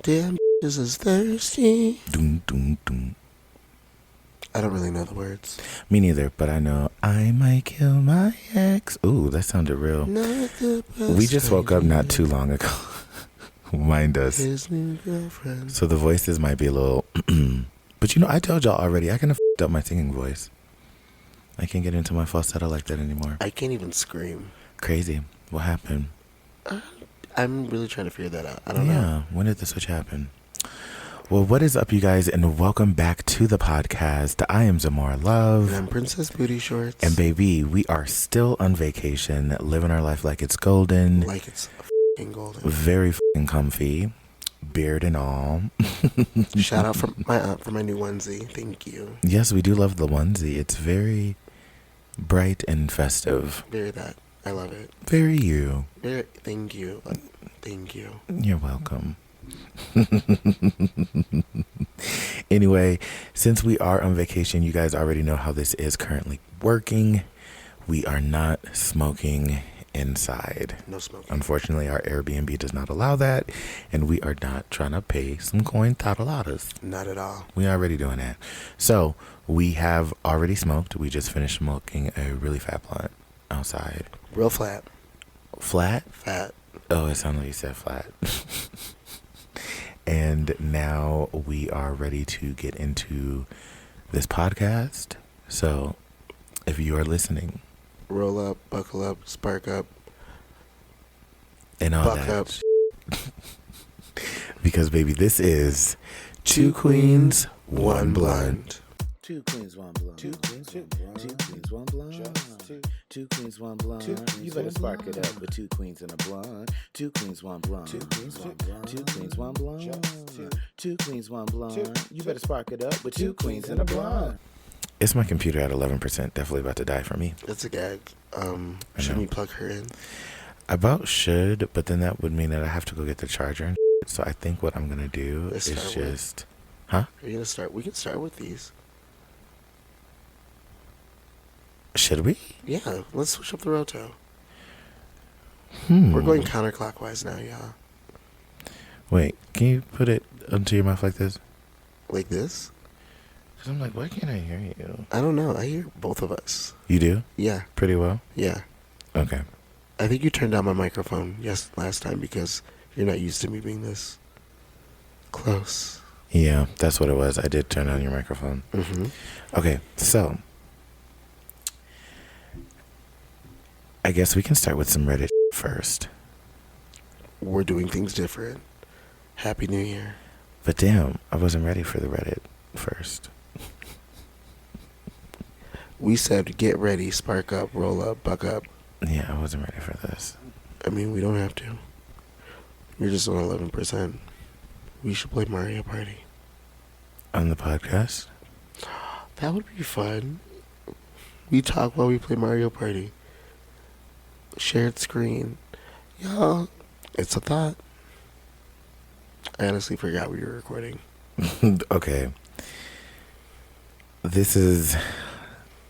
damn bitches is thirsty. Doom, doom, doom. I don't really know the words. Me neither, but I know I might kill my ex. Ooh, that sounded real. Not the best We just woke up not too long ago. Mind us. His new girlfriend. So the voices might be a little... But you know, I told y'all already, I kind of f***ed up my singing voice. I can't get into my falsetto like that anymore. I can't even scream. Crazy. What happened? I'm really trying to figure that out. I don't know. Yeah, when did the switch happen? Well, what is up, you guys, and welcome back to the podcast. I am Zamora Love. And I'm Princess Bootyshorts. And baby, we are still on vacation, living our life like it's golden. Like it's f***ing golden. Very f***ing comfy. Beard and all. Shout out for my aunt for my new onesie. Thank you. Yes, we do love the onesie. It's very bright and festive. Very that. I love it. Very you. Very, thank you. Thank you. You're welcome. Anyway, since we are on vacation, you guys already know how this is currently working. We are not smoking inside. No smoking. Unfortunately, our Airbnb does not allow that, and we are not trying to pay some coin tataladas. Not at all. We already doing that. So we have already smoked. We just finished smoking a really fat blunt outside. Real flat. Flat? Fat. Oh, it sounded like you said flat. And now we are ready to get into this podcast. So if you are listening, roll up, buckle up, spark up, and all buck that. up. Because baby, this is Two Queens, One Blunt. Two queens, one blunt. Two queens, one blunt. Two queens, one blunt. You better spark it up with two queens and a blunt. Two queens, one blunt. Two queens, one blunt. Two queens, one blunt. Two queens, one blunt. You better spark it up with two queens and a blunt. It's my computer at 11%. Definitely about to die for me. That's a gag. Should we plug her in? I about should, but then that would mean that I have to go get the charger and shit. So I think what I'm gonna do is just... Huh? Are you gonna start? We can start with these. Should we? Yeah, let's switch up the roto. Hmm. We're going counterclockwise now, yeah. Wait, can you put it onto your mouth like this? Like this? Because I'm like, why can't I hear you? I don't know. I hear both of us. You do? Yeah. Pretty well? Yeah. Okay. I think you turned down my microphone last time because you're not used to me being this close. Yeah, that's what it was. I did turn on your microphone. Mm-hmm. Okay, so I guess we can start with some Reddit first. We're doing things different. Happy New Year. But damn, I wasn't ready for the Reddit first. We said get ready, spark up, roll up, buck up. Yeah, I wasn't ready for this. I mean, we don't have to. You're just on 11%. We should play Mario Party. On the podcast? That would be fun. We talk while we play Mario Party. Shared screen. Y'all, it's a thought. I honestly forgot we were recording. Okay. This is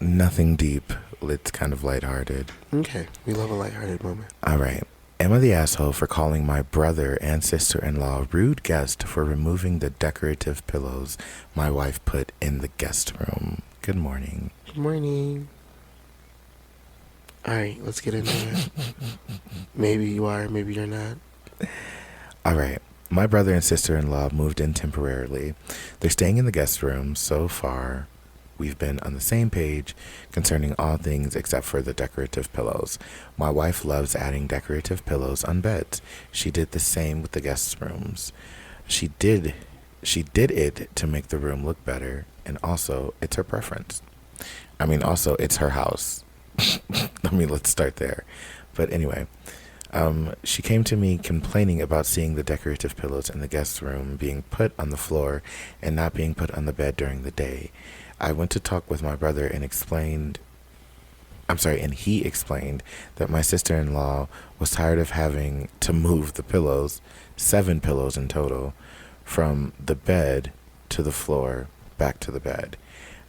nothing deep. It's kind of lighthearted. Okay, we love a lighthearted moment. All right. Am I the asshole for calling my brother and sister-in-law rude guest for removing the decorative pillows my wife put in the guest room? Good morning. Good morning. All right, let's get into it. Maybe you are, maybe you're not. All right. My brother and sister-in-law moved in temporarily. They're staying in the guest room. So far, we've been on the same page concerning all things except for the decorative pillows. My wife loves adding decorative pillows on beds. She did the same with the guest rooms. She did it to make the room look better, and also it's her preference. Also it's her house. Let's start there. But anyway, she came to me complaining about seeing the decorative pillows in the guest room being put on the floor and not being put on the bed during the day. I went to talk with my brother and he explained that my sister-in-law was tired of having to move the pillows, 7 pillows in total, from the bed to the floor, back to the bed.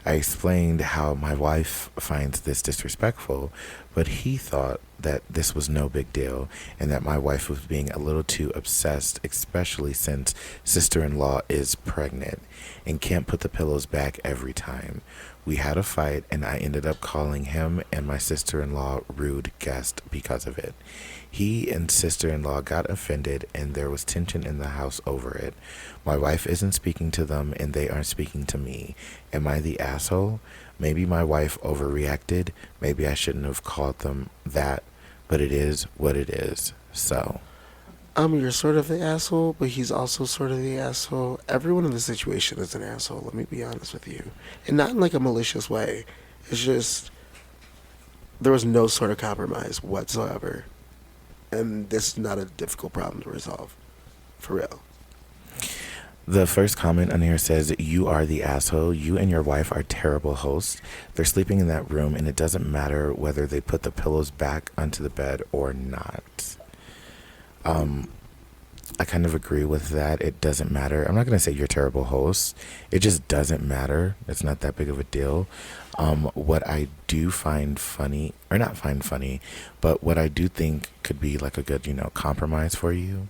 I explained how my wife finds this disrespectful, but he thought that this was no big deal and that my wife was being a little too obsessed, especially since sister-in-law is pregnant and can't put the pillows back every time. We had a fight and I ended up calling him and my sister-in-law rude guest because of it. He and sister-in-law got offended and there was tension in the house over it. My wife isn't speaking to them and they aren't speaking to me. Am I the asshole? Maybe my wife overreacted. Maybe I shouldn't have called them that, but it is what it is. So, You're sort of the asshole, but he's also sort of the asshole. Everyone in the situation is an asshole, let me be honest with you. And not in like a malicious way. It's just, there was no sort of compromise whatsoever. And this is not a difficult problem to resolve. For real. the first comment on here says, "You are the asshole. You and your wife are terrible hosts. They're sleeping in that room, and it doesn't matter whether they put the pillows back onto the bed or not." I kind of agree with that. It doesn't matter. I'm not going to say you're terrible hosts. It just doesn't matter. It's not that big of a deal. What I do find funny, or not find funny, but what I do think could be like a good, compromise for you.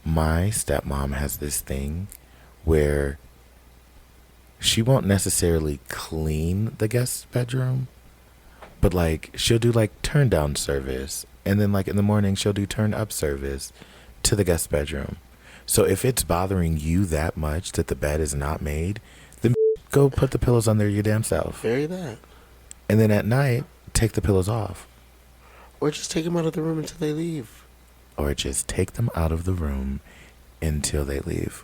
My stepmom has this thing where she won't necessarily clean the guest bedroom, but like she'll do like turn down service, and then like in the morning she'll do turn up service to the guest bedroom. So if it's bothering you that much that the bed is not made, then go put the pillows on there your damn self. Very that. And then at night, take the pillows off. Or just take them out of the room until they leave. Or just take them out of the room until they leave.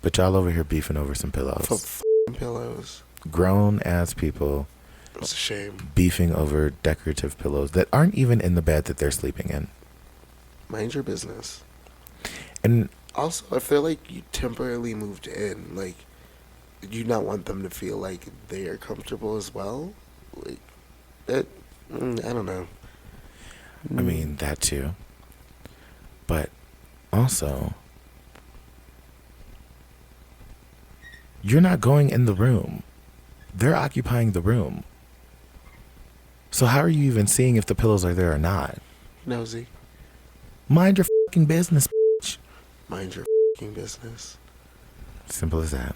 But y'all over here beefing over some pillows. For f***ing pillows. Grown ass people It's a shame. beefing over decorative pillows that aren't even in the bed that they're sleeping in. Mind your business. And Also, I feel like you temporarily moved in. Like, you not want them to feel like they are comfortable as well. Like, that, I don't know. I mean, that too. But also, you're not going in the room. They're occupying the room. So how are you even seeing if the pillows are there or not? Nosy. Mind your fucking business, bitch. Mind your f***ing business. Simple as that.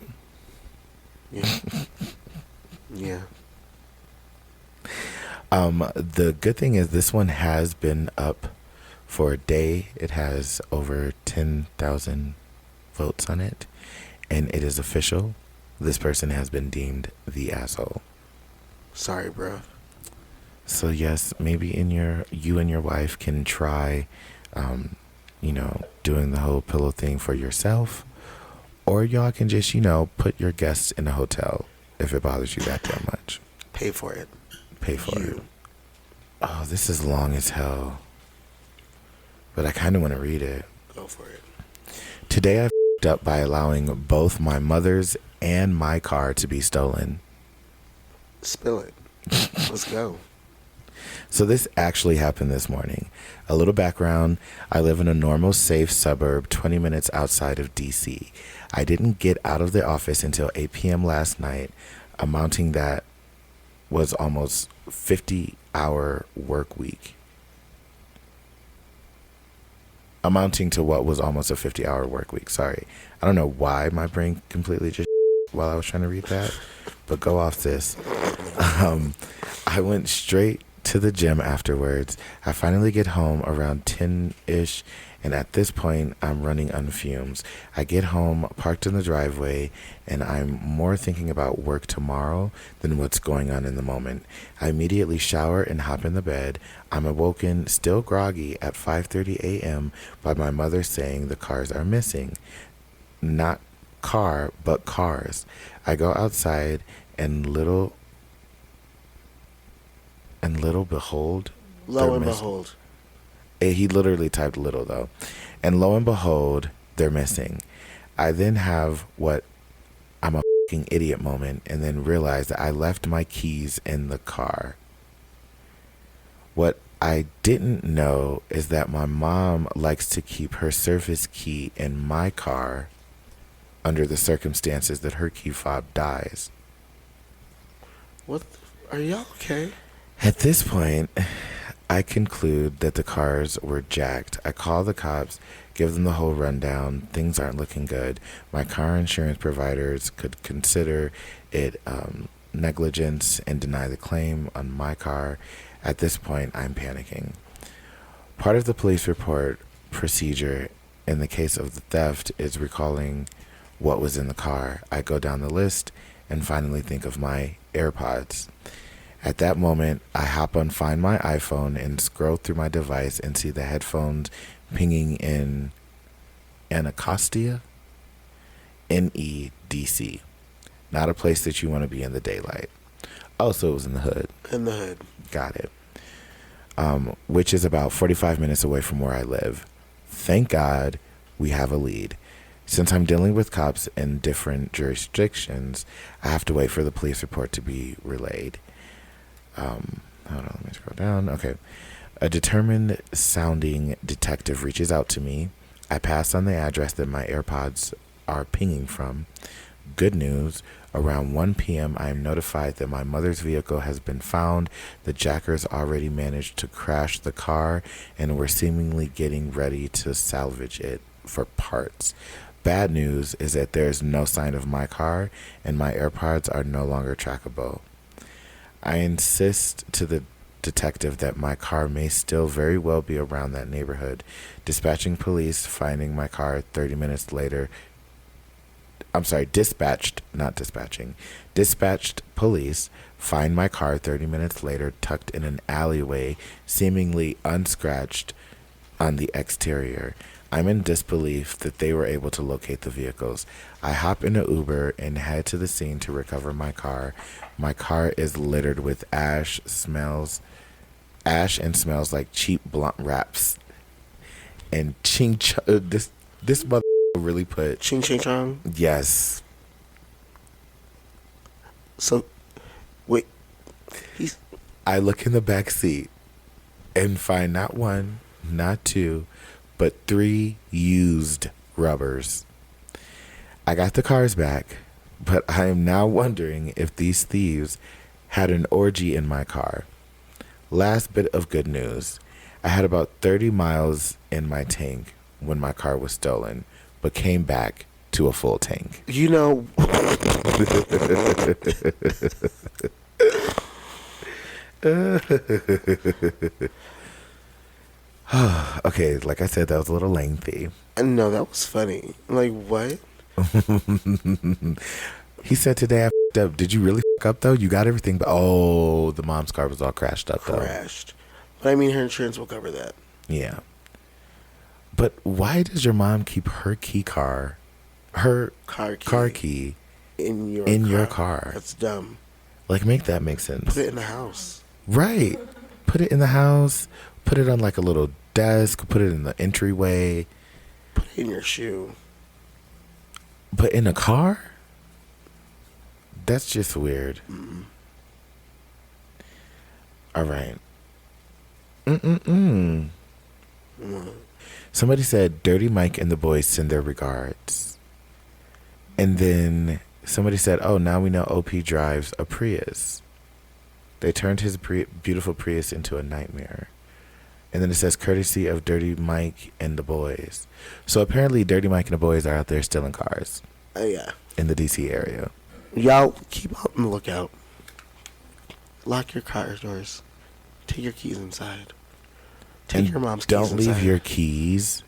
Yeah. Yeah. The good thing is this one has been up for a day. It has over 10,000 votes on it, and it is official. This person has been deemed the asshole. Sorry, bro. So yes, maybe you and your wife can try, doing the whole pillow thing for yourself, or y'all can just, put your guests in a hotel if it bothers you that damn much. Pay for it. Pay for it. Oh, this is long as hell, but I kind of want to read it. Go for it. Today I f***ed up by allowing both my mother's and my car to be stolen. Spill it. Let's go. So this actually happened this morning. A little background. I live in a normal, safe suburb 20 minutes outside of D.C. I didn't get out of the office until 8 p.m. last night, amounting that was almost 50-hour work week. Amounting to what was almost a 50-hour work week. Sorry. I don't know why my brain completely just while I was trying to read that, but go off this. I went straight to the gym afterwards. I finally get home around 10-ish, and at this point, I'm running on fumes. I get home, parked in the driveway, and I'm more thinking about work tomorrow than what's going on in the moment. I immediately shower and hop in the bed. I'm awoken, still groggy, at 5:30 a.m. by my mother saying the cars are missing. Not car, but cars. I go outside, and little behold, Lo and behold. he literally typed little though, and lo and behold, they're missing. I then have what I'm a fucking idiot moment, and then realize that I left my keys in the car. What I didn't know is that my mom likes to keep her service key in my car under the circumstances that her key fob dies. What? Are y'all okay? At this point, I conclude that the cars were jacked. I call the cops, give them the whole rundown. Things aren't looking good. My car insurance providers could consider it negligence and deny the claim on my car. At this point, I'm panicking. Part of the police report procedure in the case of the theft is recalling what was in the car. I go down the list and finally think of my AirPods. At that moment, I hop on Find My iPhone and scroll through my device and see the headphones pinging in Anacostia, NEDC. Not a place that you want to be in the daylight. Oh, so it was in the hood. In the hood. Got it. Which is about 45 minutes away from where I live. Thank God we have a lead. Since I'm dealing with cops in different jurisdictions, I have to wait for the police report to be relayed. Hold on, let me scroll down. Okay. A determined sounding detective reaches out to me. I pass on the address that my AirPods are pinging from. Good news. Around 1 p.m., I am notified that my mother's vehicle has been found. The jackers already managed to crash the car and were seemingly getting ready to salvage it for parts. Bad news is that there is no sign of my car and my AirPods are no longer trackable. I insist to the detective that my car may still very well be around that neighborhood. Dispatching police, finding my car 30 minutes later. Dispatched police, find my car 30 minutes later tucked in an alleyway, seemingly unscratched on the exterior. I'm in disbelief that they were able to locate the vehicles. I hop in an Uber and head to the scene to recover my car. My car is littered with ash and smells like cheap blunt wraps. And this mother really put Ching ching chong. Yes. So, wait. I look in the back seat and find not one, not two, but 3 used rubbers. I got the cars back, but I am now wondering if these thieves had an orgy in my car. Last bit of good news. I had about 30 miles in my tank when my car was stolen, but came back to a full tank. You know. Okay, like I said, that was a little lengthy. No, that was funny. Like, what? He said today I f***ed up. Did you really f*** up though? You got everything, but the mom's car was all crashed up though. Crashed. But I mean, her insurance will cover that. Yeah. But why does your mom keep her car key in your car? That's dumb. Like, make that make sense. Put it in the house. Right. Put it in the house. Put it on like a little desk. Put it in the entryway. Put it in your shoe. But in a car? That's just weird. Mm-mm. All right. Somebody said Dirty Mike and the boys send their regards. And then somebody said, oh, now we know OP drives a Prius. They turned his beautiful Prius into a nightmare. And then it says, courtesy of Dirty Mike and the boys. So apparently Dirty Mike and the boys are out there stealing cars. Yeah. In the D.C. area. Y'all keep out on the lookout. Lock your car doors. Take your keys inside. Take your mom's keys inside. Don't leave your keys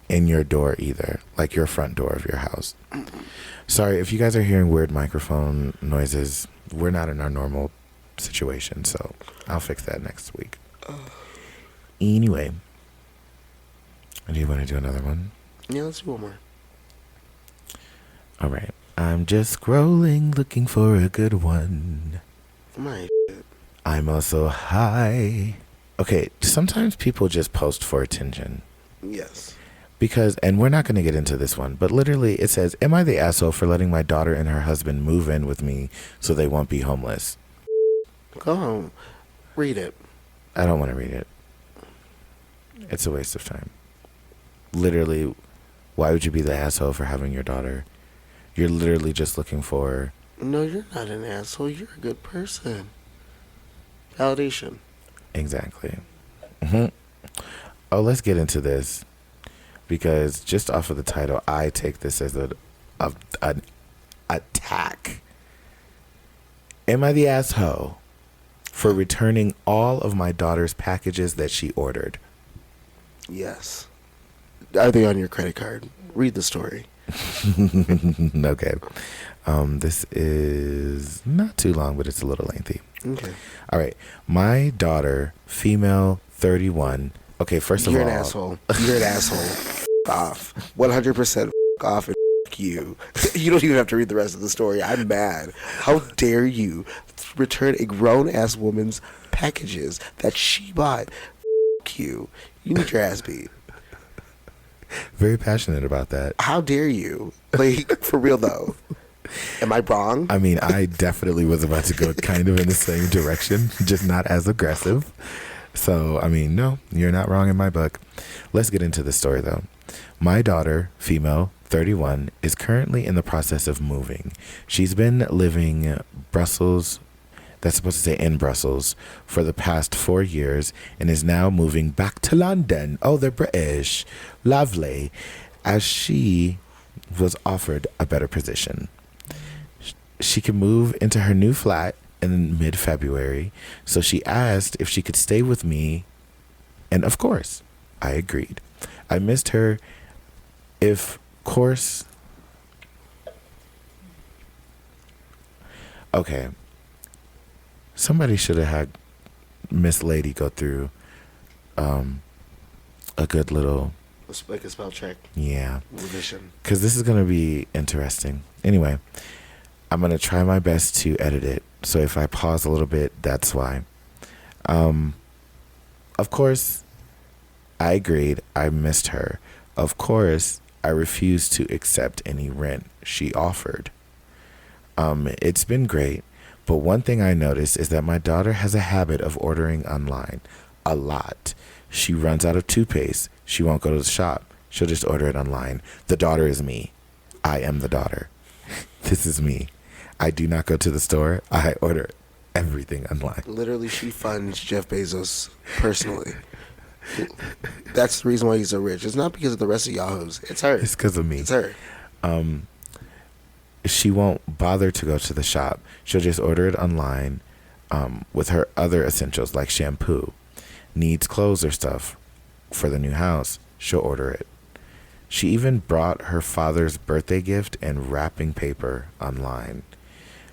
in your door either. Like your front door of your house. Sorry, if you guys are hearing weird microphone noises, we're not in our normal situation, so I'll fix that next week. Anyway. Do you want to do another one? Yeah, let's do one more. All right. I'm just scrolling, looking for a good one. My shit. I'm also high. Okay, sometimes people just post for attention. Yes. Because, and we're not going to get into this one, but literally it says, am I the asshole for letting my daughter and her husband move in with me so they won't be homeless? Go home. Read it. I don't want to read it. It's a waste of time. Literally, why would you be the asshole for having your daughter? You're literally just looking for... No, you're not an asshole. You're a good person. Validation. Exactly. Oh, let's get into this because just off of the title, I take this as an attack. Am I the asshole for returning all of my daughter's packages that she ordered? Yes. Are they on your credit card? Read the story. Okay. This is not too long, but it's a little lengthy. Okay. All right. My daughter, female, 31. Okay, first of You're all. an asshole. You're an asshole. Off. 100% off and you. You don't even have to read the rest of the story. I'm mad. How dare you return a grown-ass woman's packages that she bought? You. You need your ass beat. Very passionate about that. How dare you? Like, for real though. Am I wrong? I mean, I definitely was about to go kind of in the same direction, just not as aggressive. So, I mean, no, you're not wrong in my book. Let's get into the story, though. My daughter, female, 31, is currently in the process of moving. She's been living Brussels, that's supposed to say in Brussels, for the past 4 years and is now moving back to London. Oh, they're British. Lovely. As she was offered a better position. She can move into her new flat in mid-February, so she asked if she could stay with me, and of course, I agreed. I missed her, okay. Somebody should have had Miss Lady go through a good little... Like a spell check. Yeah. Revision. Because this is going to be interesting. Anyway, I'm going to try my best to edit it. So if I pause a little bit, that's why. Of course, I agreed. I missed her. Of course, I refused to accept any rent she offered. It's been great. But one thing I noticed is that my daughter has a habit of ordering online. A lot. She runs out of toothpaste. She won't go to the shop. She'll just order it online. The daughter is me. I am the daughter. This is me. I do not go to the store. I order everything online. Literally, she funds Jeff Bezos personally. That's the reason why he's so rich. It's not because of the rest of yahoos. It's her. It's because of me. It's her. She won't bother to go to the shop. She'll just order it online with her other essentials like shampoo. Needs clothes or stuff for the new house. She'll order it. She even brought her father's birthday gift and wrapping paper online.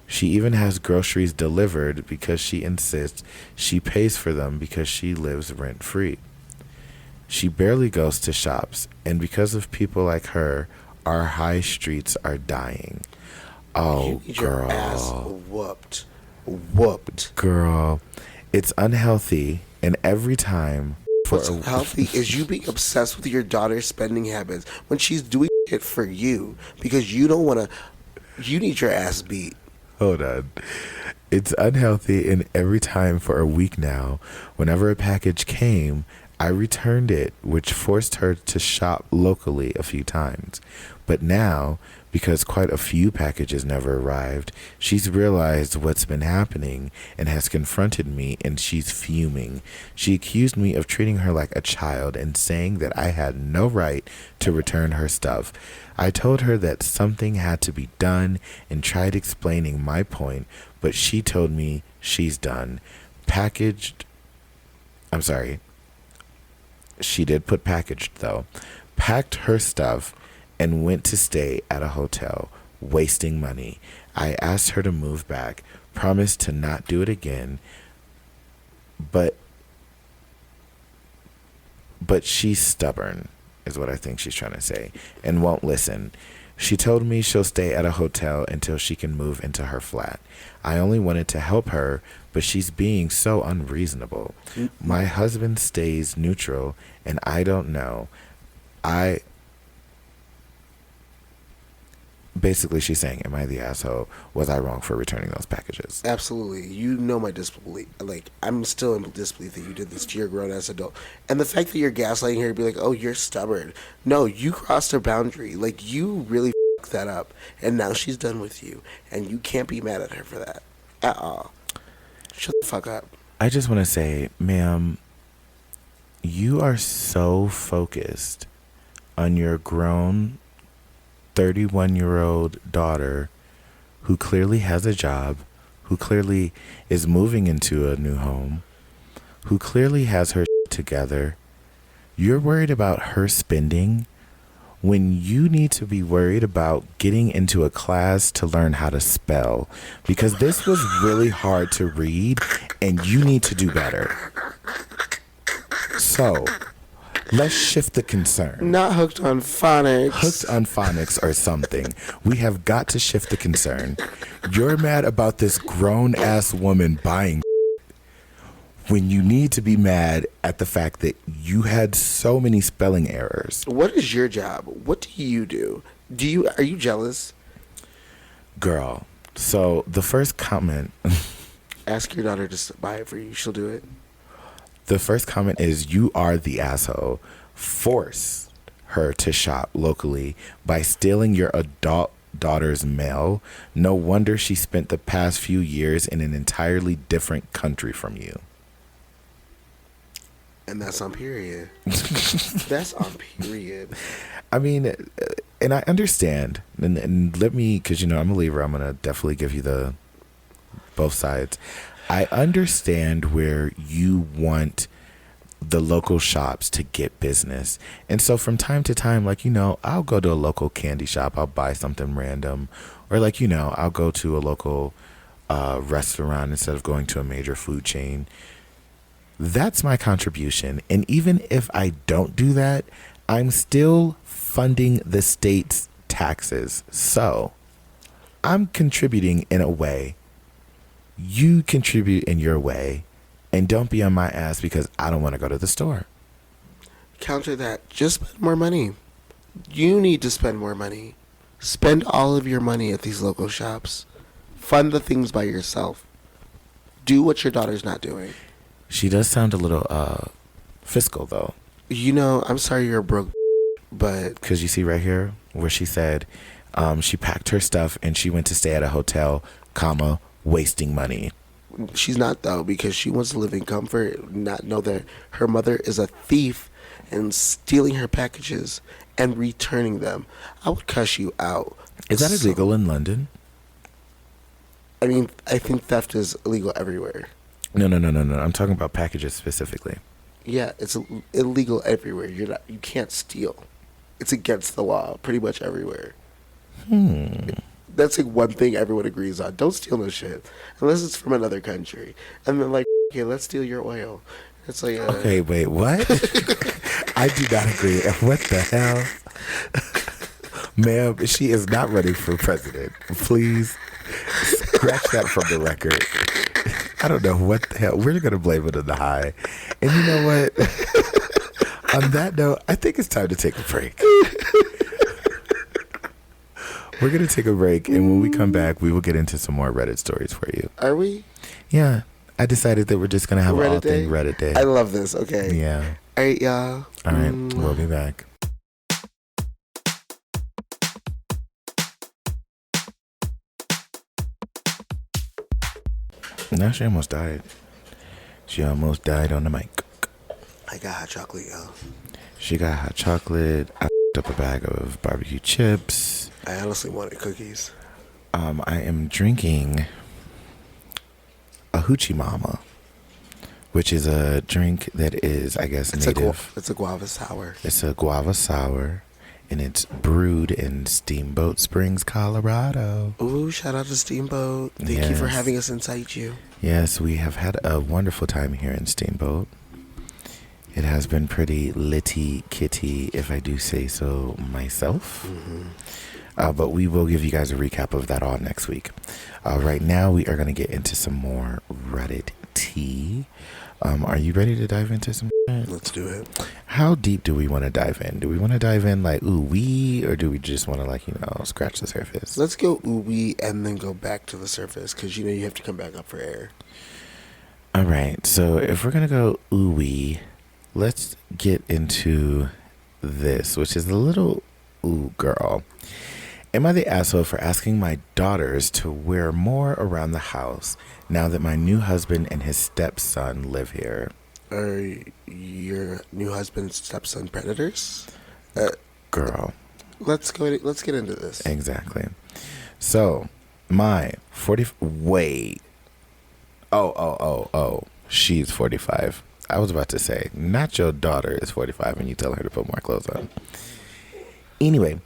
She even has groceries delivered because she insists she pays for them because she lives rent-free. She barely goes to shops, and because of people like her, our high streets are dying. Oh, you need girl. Your ass whooped. Girl, it's unhealthy, and every time... What's healthy is you being obsessed with your daughter's spending habits when she's doing it for you because you don't want to. You need your ass beat. Hold on. It's unhealthy, and every time for a week now, whenever a package came, I returned it, which forced her to shop locally a few times. But now, because quite a few packages never arrived, she's realized what's been happening and has confronted me, and she's fuming. She accused me of treating her like a child and saying that I had no right to return her stuff. I told her that something had to be done and tried explaining my point, but she told me she's done. She did put packaged though. Packed her stuff and went to stay at a hotel, wasting money. I asked her to move back, promised to not do it again, but she's stubborn, is what I think she's trying to say, and won't listen. She told me she'll stay at a hotel until she can move into her flat. I only wanted to help her, but she's being so unreasonable. My husband stays neutral, and I don't know. Basically, she's saying, am I the asshole? Was I wrong for returning those packages? Absolutely. You know my disbelief. Like, I'm still in disbelief that you did this to your grown-ass adult. And the fact that you're gaslighting her to be like, oh, you're stubborn. No, you crossed a boundary. Like, you really fucked that up. And now she's done with you. And you can't be mad at her for that. At all. Shut the fuck up. I just want to say, ma'am, You are so focused on your grown 31-year-old daughter who clearly has a job, who clearly is moving into a new home, who clearly has her together. You're worried about her spending when you need to be worried about getting into a class to learn how to spell, because this was really hard to read and you need to do better. So let's shift the concern. Not hooked on phonics. Hooked on phonics or something. We have got to shift the concern. You're mad about this grown-ass woman buying when you need to be mad at the fact that you had so many spelling errors. What is your job? What do you do? Are you jealous? Girl, so the first comment... Ask your daughter to buy it for you. She'll do it. The first comment is, you are the asshole. Force her to shop locally by stealing your adult daughter's mail. No wonder she spent the past few years in an entirely different country from you. And that's on period. That's on period. I mean, and I understand. And let me, because, you know, I'm a Libra. I'm going to definitely give you both sides. I understand where you want the local shops to get business. And so from time to time, like, you know, I'll go to a local candy shop. I'll buy something random. Or, like, you know, I'll go to a local restaurant instead of going to a major food chain. That's my contribution. And even if I don't do that, I'm still funding the state's taxes. So I'm contributing in a way. You contribute in your way. And don't be on my ass because I don't want to go to the store. Counter that. Just spend more money. You need to spend more money. Spend all of your money at these local shops. Fund the things by yourself. Do what your daughter's not doing. She does sound a little fiscal, though. You know, I'm sorry you're broke, but... Because you see right here where she said she packed her stuff and she went to stay at a hotel, comma, wasting money. She's not, though, because she wants to live in comfort, not know that her mother is a thief and stealing her packages and returning them. I would cuss you out. Is that illegal in London? I mean, I think theft is illegal everywhere. No. I'm talking about packages specifically. Yeah, it's illegal everywhere. You can't steal. It's against the law pretty much everywhere. That's like one thing everyone agrees on. Don't steal no shit unless it's from another country. And then like, okay, let's steal your oil. It's like okay, wait, what? I do not agree. What the hell? Ma'am, she is not running for president. Please scratch that from the record. I don't know what the hell. We're going to blame it on the high. And you know what? On that note, I think it's time to take a break. We're going to take a break, and when we come back, we will get into some more Reddit stories for you. Are we? Yeah. I decided that we're just going to have an all-thing Reddit day. I love this. Okay. Yeah. All right, y'all. All right. We'll be back. Now she almost died. She almost died on the mic. I got hot chocolate, y'all. She got hot chocolate. I up a bag of barbecue chips. I honestly wanted cookies. I am drinking a Hoochie Mama, which is a drink that is, I guess, native. It's a guava sour. It's a guava sour, and it's brewed in Steamboat Springs, Colorado. Ooh, shout out to Steamboat. Thank you for having us inside you. Yes, we have had a wonderful time here in Steamboat. It has been pretty litty kitty, if I do say so myself. But we will give you guys a recap of that all next week. Right now, we are going to get into some more Reddit tea. Are you ready to dive into some shit? Let's do it. How deep do we want to dive in? Do we want to dive in like ooh wee, or do we just want to like, you know, scratch the surface? Let's go ooh wee and then go back to the surface, because you know you have to come back up for air. All right. So if we're going to go ooh wee, let's get into this, which is a little ooh girl. Am I the asshole for asking my daughters to wear more around the house now that my new husband and his stepson live here? Are your new husband's stepson predators? Uh, Girl, let's get into this. exactly. So, my 40... Wait. Oh. She's 45. I was about to say, not your daughter is 45 and you tell her to put more clothes on. Anyway,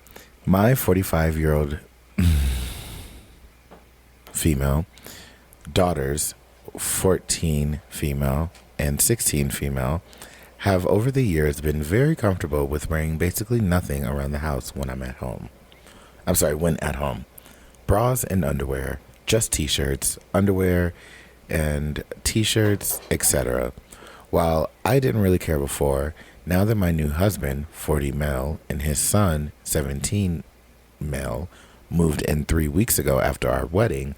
my 45-year-old female daughters, 14 female and 16 female, have over the years been very comfortable with wearing basically nothing around the house when I'm at home. When at home. Bras and underwear, just t-shirts, underwear, and t-shirts, etc. While I didn't really care before, now that my new husband, 40 male, and his son, 17 male, moved in 3 weeks ago after our wedding,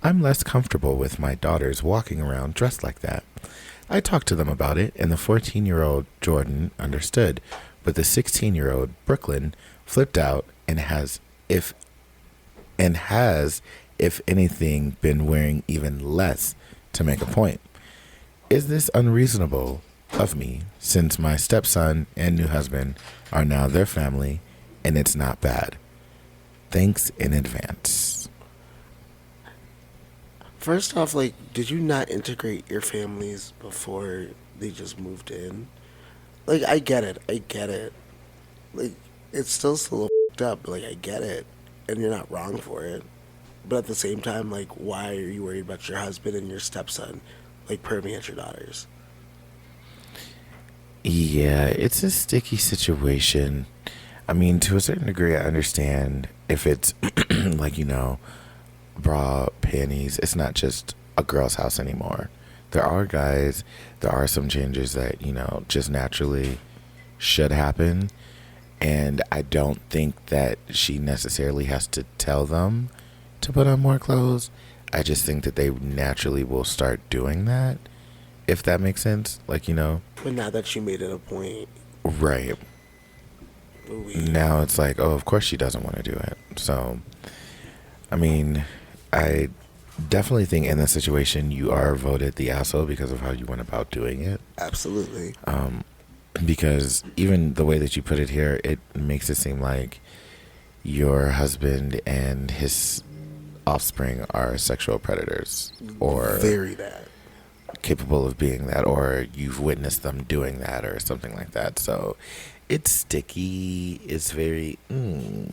I'm less comfortable with my daughters walking around dressed like that. I talked to them about it, and the 14-year-old Jordan understood, but the 16-year-old Brooklyn flipped out and has, if anything, been wearing even less to make a point. Is this unreasonable of me, since my stepson and new husband are now their family, and it's not bad? Thanks in advance. First off, like, did you not integrate your families before they just moved in? Like, I get it. Like, it's still a little f***ed up, but, like, I get it. And you're not wrong for it. But at the same time, like, why are you worried about your husband and your stepson, like, perving at your daughters? Yeah, it's a sticky situation. I mean, to a certain degree, I understand if it's, like, bra, panties. It's not just a girl's house anymore. There are guys, there are some changes that, just naturally should happen. And I don't think that she necessarily has to tell them to put on more clothes. I just think that they naturally will start doing that, if that makes sense. Like, But now that you made it a point. Right. Now it's like, oh, of course she doesn't want to do it. So, I mean, I definitely think in this situation you are voted the asshole because of how you went about doing it. Absolutely. Because even the way that you put it here, it makes it seem like your husband and his offspring are sexual predators, or very bad, capable of being that, or you've witnessed them doing that or something like that. So it's sticky. It's very I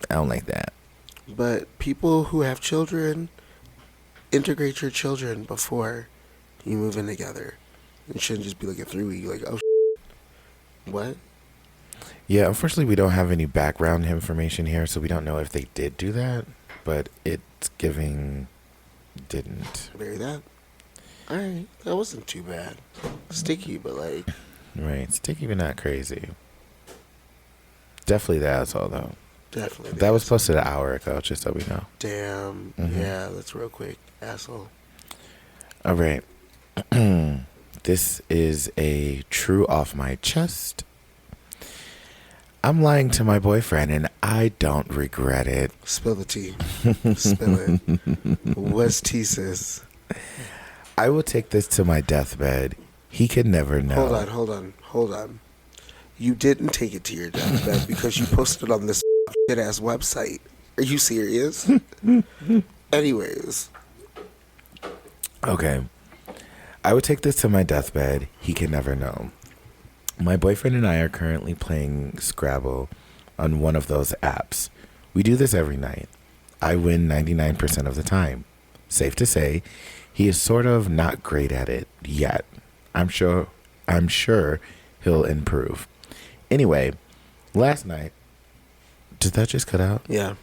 don't like that. But people who have children, integrate your children before you move in together. It shouldn't just be like a 3-week, like, oh, what? Yeah, unfortunately, we don't have any background information here, so we don't know if they did do that, but it's giving didn't. Marry that. All right, that wasn't too bad. Sticky, but like... Right, sticky but not crazy. Definitely the asshole, though. Definitely. That was posted an hour ago, just so we know. Damn. Yeah, that's real quick. Asshole. All right. This is a true off my chest. I'm lying to my boyfriend, and I don't regret it. Spill the tea. Spill it. What's tea, sis? I will take this to my deathbed. He could never know. Hold on. You didn't take it to your deathbed because you posted it on this shit-ass website. Are you serious? Anyways. Okay. I would take this to my deathbed. He can never know. My boyfriend and I are currently playing Scrabble on one of those apps. We do this every night. I win 99% of the time. Safe to say, he is sort of not great at it yet. I'm sure he'll improve. Anyway, last night... Did that just cut out? Yeah.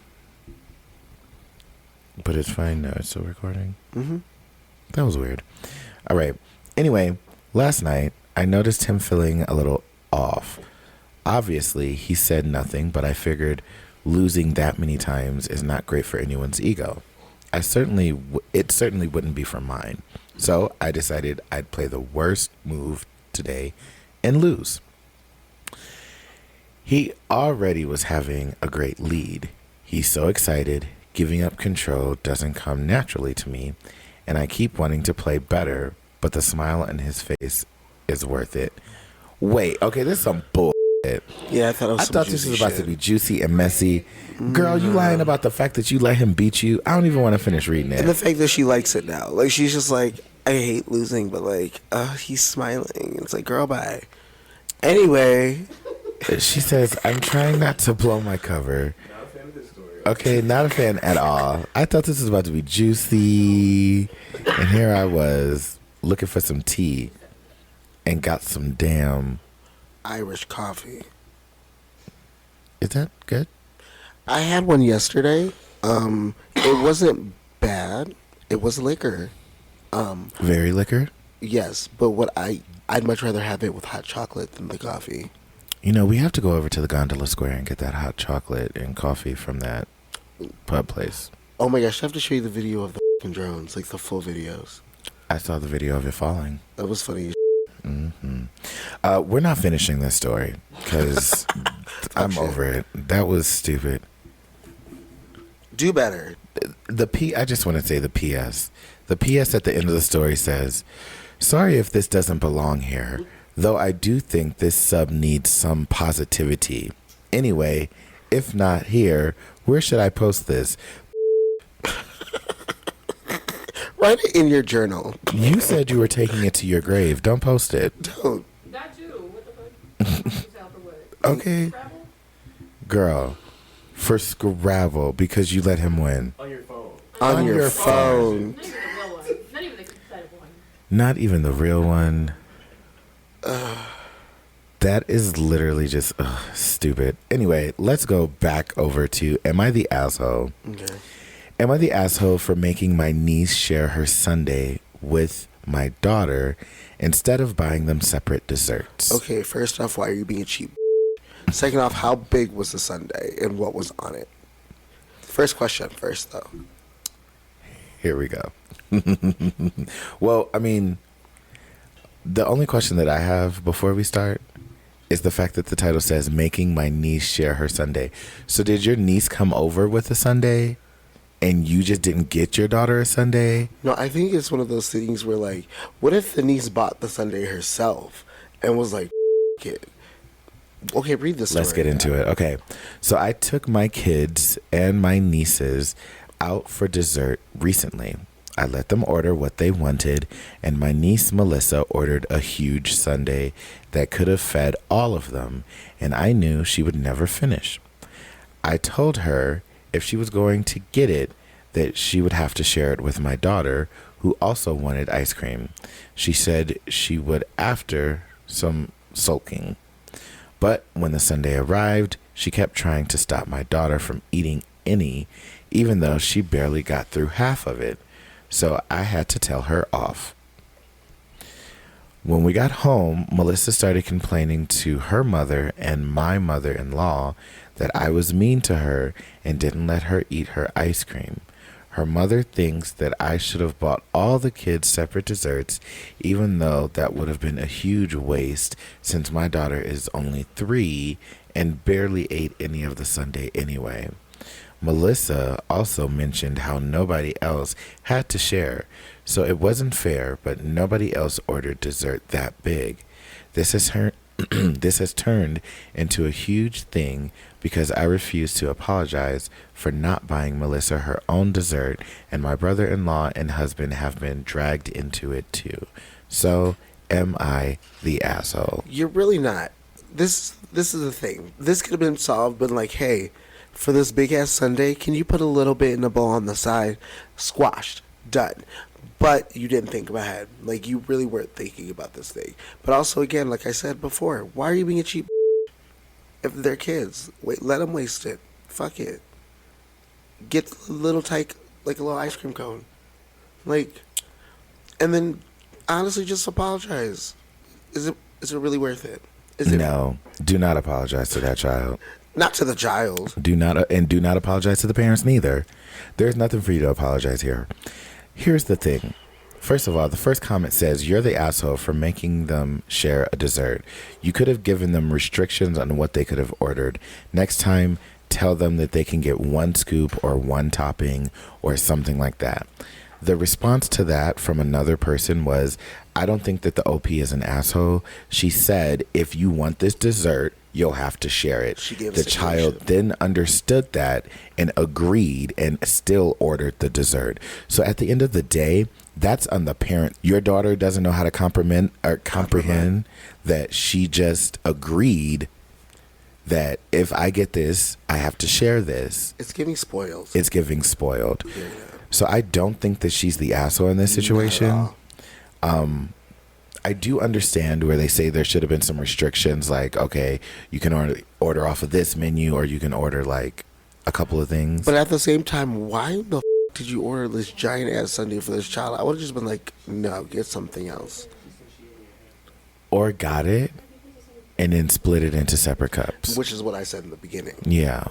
But it's fine now. It's still recording? Mm-hmm. That was weird. All right. Anyway, last night, I noticed him feeling a little off. Obviously, he said nothing, but I figured losing that many times is not great for anyone's ego. It certainly wouldn't be for mine. So I decided I'd play the worst move today and lose. He already was having a great lead. He's so excited. Giving up control doesn't come naturally to me, and I keep wanting to play better, but the smile on his face is worth it. Wait, okay, this is some bull. Yeah, I thought it was I some thought this juicy was about shit. to be juicy and messy. Girl, you lying about the fact that you let him beat you? I don't even want to finish reading And the it. fact that she likes it now. Like, she's just like, I hate losing, but like, he's smiling. It's like, girl, bye. Anyway. She says, I'm trying not to blow my cover. Okay, not a fan at all. I thought this was about to be juicy. And here I was looking for some tea and got some damn. Irish coffee. Is that good? I had one yesterday. It wasn't bad. It was liquor. Very liquor? Yes, but I'd much rather have it with hot chocolate than the coffee. You know, we have to go over to the Gondola Square and get that hot chocolate and coffee from that pub place. Oh my gosh, I have to show you the video of the f***ing drones, like the full videos. I saw the video of it falling. That was funny. We're not finishing this story because I'm shit. over it. That was stupid. Do better. I just want to say the PS. The PS at the end of the story says, sorry if this doesn't belong here, though I do think this sub needs some positivity. Anyway, if not here, where should I post this? Write it in your journal. You said you were taking it to your grave. Don't post it. Don't. That too. What the fuck? For what? Okay. Scrabble? Girl, for Scrabble because you let him win. On your On your phone. Not even the real one. Not even the competitive one. Not even the real one. That is literally just stupid. Anyway, let's go back over to Am I the Asshole? Okay. Am I the asshole for making my niece share her sundae with my daughter instead of buying them separate desserts? Okay, first off, why are you being cheap? Second off, how big was the sundae and what was on it? First question first, though. Here we go. Well, I mean, the only question that I have before we start is the fact that the title says making my niece share her sundae. So did your niece come over with a sundae and you just didn't get your daughter a sundae? No, I think it's one of those things where, like, what if the niece bought the sundae herself and was like, it? Okay, read this. Let's get into it. Okay. So I took my kids and my nieces out for dessert recently. I let them order what they wanted, and my niece Melissa ordered a huge sundae that could have fed all of them, and I knew she would never finish. I told her if she was going to get it, that she would have to share it with my daughter, who also wanted ice cream. She said she would after some sulking. But when the sundae arrived, she kept trying to stop my daughter from eating any, even though she barely got through half of it. So I had to tell her off. When we got home, Melissa started complaining to her mother and my mother-in-law that I was mean to her and didn't let her eat her ice cream. Her mother thinks that I should have bought all the kids separate desserts, even though that would have been a huge waste since my daughter is only 3 and barely ate any of the sundae anyway. Melissa also mentioned how nobody else had to share, so it wasn't fair, but nobody else ordered dessert that big. This has turned into a huge thing because I refuse to apologize for not buying Melissa her own dessert, and my brother-in-law and husband have been dragged into it too. So, am I the asshole? You're really not. This is the thing. This could have been solved, but like, hey, for this big ass sundae, can you put a little bit in a bowl on the side? Squashed. Done. But you didn't think ahead. Like, you really weren't thinking about this thing. But also, again, like I said before, why are you being a cheap if they're kids? Wait, let them waste it. Fuck it. Get a little tyke, like a little ice cream cone. Like, and then honestly just apologize. Is it really worth it? Is it? No, do not apologize to that child. Not to the child. Do not apologize to the parents neither. There's nothing for you to apologize here. Here's the thing. First of all, the first comment says you're the asshole for making them share a dessert. You could have given them restrictions on what they could have ordered. Next time, tell them that they can get 1 scoop or 1 topping or something like that. The response to that from another person was, I don't think that the OP is an asshole. She said, if you want this dessert, you'll have to share it. She gave a The child situation. then understood that and agreed and still ordered the dessert. So at the end of the day, that's on the parent. Your daughter doesn't know how to comprehend that she just agreed that if I get this, I have to share this. It's giving spoils. It's giving spoiled. Yeah. So I don't think that she's the asshole in this Not at situation. all. I do understand where they say there should have been some restrictions, like, okay, you can order off of this menu, or you can order like a couple of things. But at the same time, why the did you order this giant ass sundae for this child? I would have just been like, no, get something else. Or got it and then split it into separate cups. Which is what I said in the beginning. Yeah.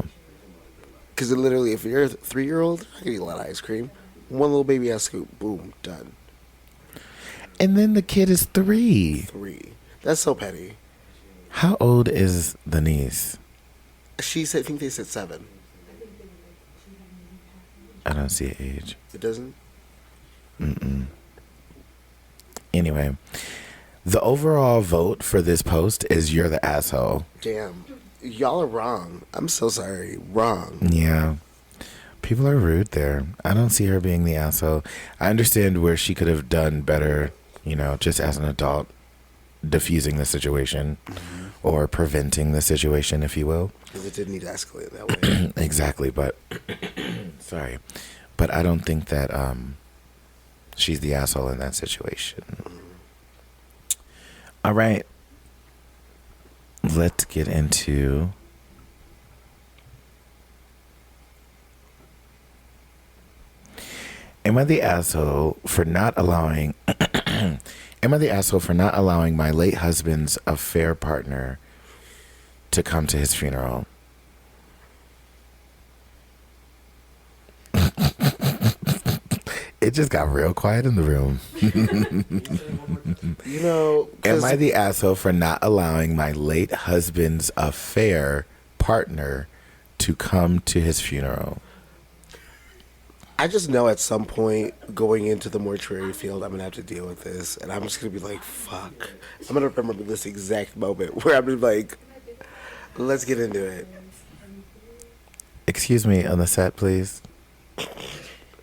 Because literally, if you're a 3-year-old, I can eat a lot of ice cream. One little baby ass scoop, boom, done. And then the kid is 3. 3. That's so petty. How old is the niece? She said, I think they said 7. I don't see an age. It doesn't? Anyway, the overall vote for this post is you're the asshole. Damn. Y'all are wrong. I'm so sorry. Wrong. Yeah. People are rude there. I don't see her being the asshole. I understand where she could have done better, just as an adult, diffusing the situation or preventing the situation, if you will. Because it didn't need to escalate that way. Exactly, but sorry. But I don't think that she's the asshole in that situation. All right. Let's get into Am I the asshole for not allowing my late husband's affair partner to come to his funeral? It just got real quiet in the room. Am I the asshole for not allowing my late husband's affair partner to come to his funeral? I just know at some point going into the mortuary field, I'm going to have to deal with this. And I'm just going to be like, fuck. I'm going to remember this exact moment where I'm just like, let's get into it. Excuse me, on the set, please.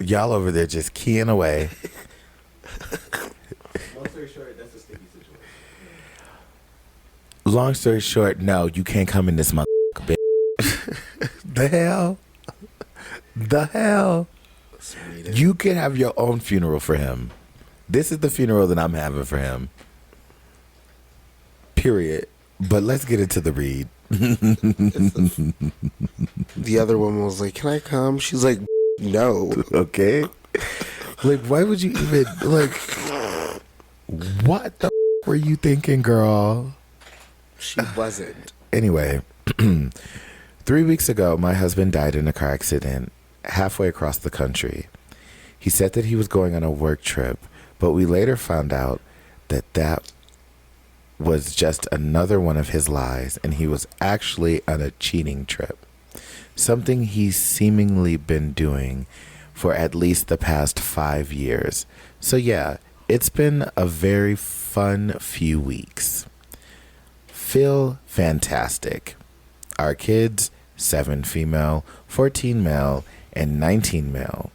Y'all over there just keying away. Long story short, that's a sticky situation. Long story short, no, you can't come in this bitch. The hell? The hell? Sweden. You can have your own funeral for him. This is the funeral that I'm having for him. Period. But let's get into the read. The other woman was like, can I come? She's like, no. Okay. Like, why would you even, what the were you thinking, girl? She wasn't. Anyway, 3 weeks ago, my husband died in a car accident halfway across the country. He said that he was going on a work trip, but we later found out that was just another one of his lies, and he was actually on a cheating trip. Something he's seemingly been doing for at least the past 5 years. So yeah, it's been a very fun few weeks. Feel fantastic. Our kids, 7 female, 14 male, and 19 male.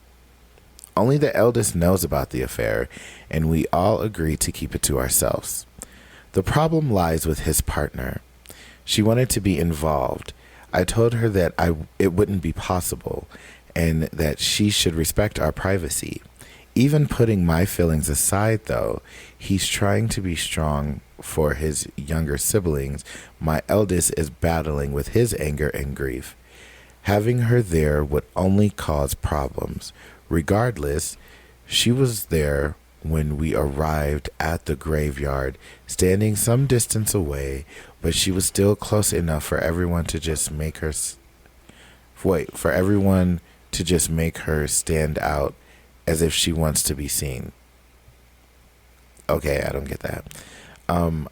Only the eldest knows about the affair, and we all agree to keep it to ourselves. The problem lies with his partner. She wanted to be involved. I told her that it wouldn't be possible, and that she should respect our privacy. Even putting my feelings aside, though, he's trying to be strong for his younger siblings. My eldest is battling with his anger and grief. Having her there would only cause problems. Regardless, she was there when we arrived at the graveyard, standing some distance away, but she was still close enough for everyone to just make her stand out as if she wants to be seen. Okay, I don't get that.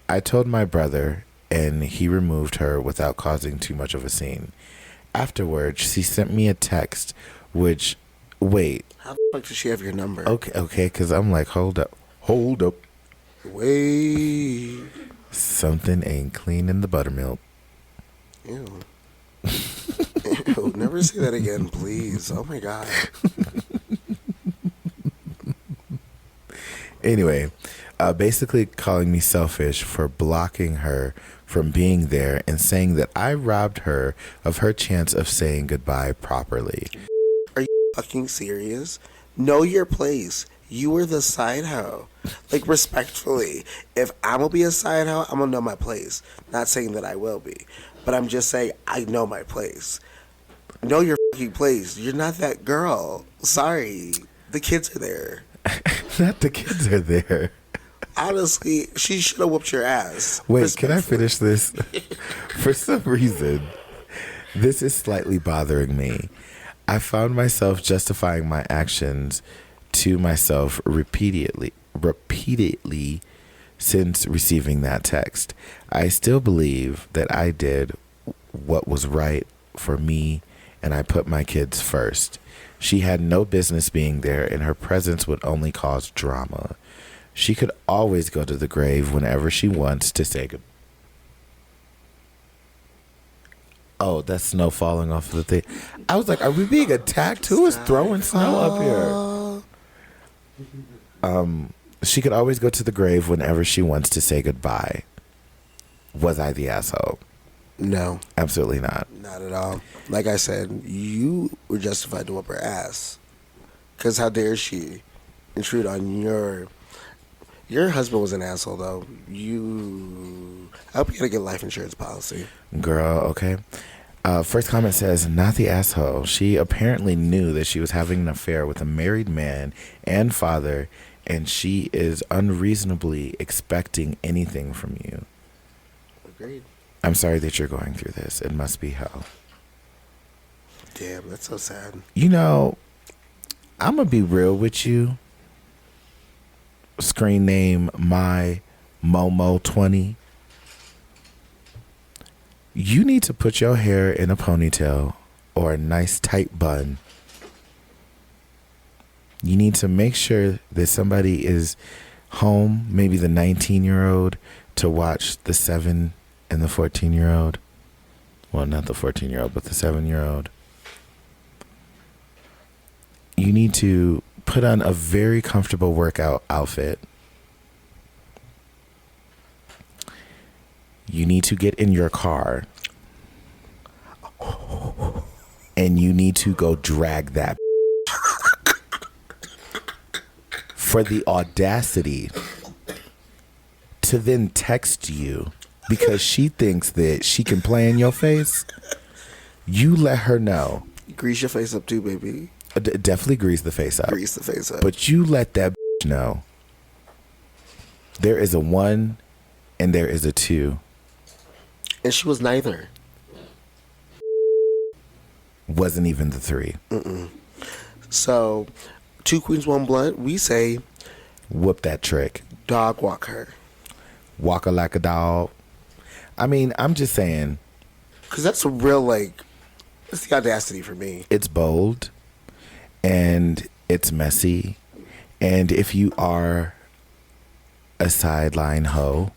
I told my brother, and he removed her without causing too much of a scene. Afterwards, she sent me a text which Wait. How the fuck does she have your number? Okay, because I'm like, hold up. Wait. Something ain't clean in the buttermilk. Ew. Ew. Never say that again, please. Oh my God. Anyway, basically calling me selfish for blocking her from being there and saying that I robbed her of her chance of saying goodbye properly. Are you fucking serious? Know your place. You were the side hoe. Like, respectfully, if I'm gonna be a side hoe, I'm gonna know my place. Not saying that I will be, but I'm just saying I know my place. Know your fucking place. You're not that girl. Sorry. The kids are there. Not the kids are there. Honestly, she should have whooped your ass. Wait, can I finish this? For some reason, this is slightly bothering me. I found myself justifying my actions to myself repeatedly since receiving that text. I still believe that I did what was right for me and I put my kids first. She had no business being there and her presence would only cause drama. She could always go to the grave whenever she wants to say goodbye. Oh, that's snow falling off of the thing. I was like, are we being attacked? Who is throwing snow up here? She could always go to the grave whenever she wants to say goodbye. Was I the asshole? No. Absolutely not. Not at all. Like I said, you were justified to whoop her ass. Because how dare she intrude on your husband was an asshole, though. I hope you gotta get a life insurance policy. Girl, okay. First comment says, not the asshole. She apparently knew that she was having an affair with a married man and father, and she is unreasonably expecting anything from you. Agreed. I'm sorry that you're going through this. It must be hell. Damn, that's so sad. You know, I'm going to be real with you. Screen name, my Momo20. You need to put your hair in a ponytail or a nice tight bun. You need to make sure that somebody is home, maybe the 19-year-old, to watch the 7 and the 14-year-old. Well, not the 14-year-old, but the 7-year-old. You need to put on a very comfortable workout outfit. You need to get in your car. And you need to go drag that. For the audacity to then text you because she thinks that she can play in your face. You let her know. Grease your face up too, baby. Definitely grease the face up. Grease the face up. But you let that know. There is a 1 and there is a 2. And she was neither. Wasn't even the 3. Mm-mm. So, 2 queens, 1 blunt. We say, whoop that trick. Dog walk her. Walk her like a dog. I mean, I'm just saying. Because that's a real, it's the audacity for me. It's bold. And it's messy. And if you are a sideline hoe,